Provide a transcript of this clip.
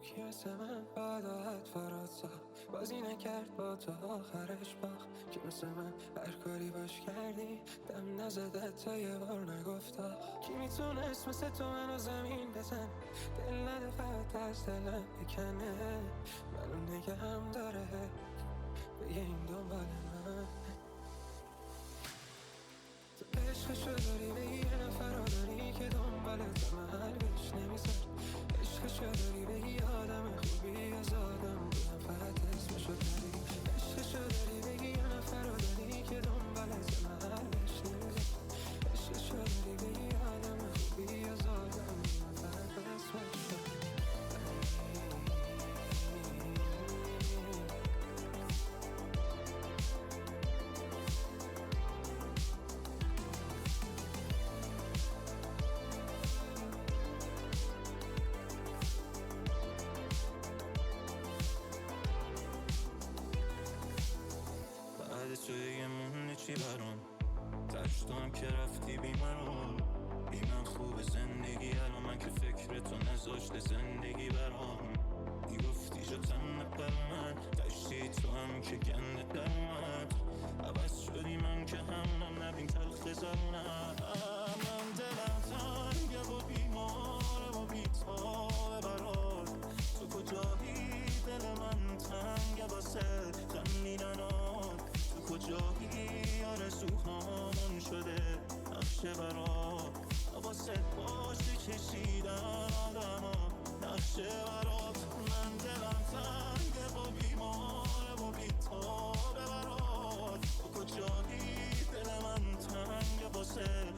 کی مثل من بادت فراد ساخت، بازی نکرد با تو آخرش باخت. کی مثل من هر کاری باش کردی دم نزده تا یه بار نگفت آخ. کی میتونست مثل تو منو زمین بزن، دل نده فقط از دلم بکنه. منو نگه هم داره بگه این دنبال من. تو عشقشو داری به یه نفر رو داری که دنبالت محل بهش نمیذاری. عشقشو داری به یه آدم خوبی از آدم بودم فقط اسمشو داری. عشقشو داری به یه نفر رو داری که دنبالت محل بهش نمیذاری. عشقشو داری به یه آدم خوبی از آدم بودم فقط اسمشو داری. بعد تو دیگه مونده چی برام؟ تش تو هم که رفتی بی من خوب زندگی الان من که فکر تو نذاشته زندگی برام. میگفتی جا تنه بر من داشتی تو هم که گنده در اومد. عوض شدی من که همونم نبین تلخ زنم. من دلم تنگه و بیماره و بیتابه برات. تو کجایی دل من تنگه واسه خندیدنات. تو کجایی آرزوهامون شده نقشه برات. واسه باشه کشیدن آدما نقشه برات. من دلم تنگه و بیماره و بیتابه برات. تو کجایی دل من تنگه واسه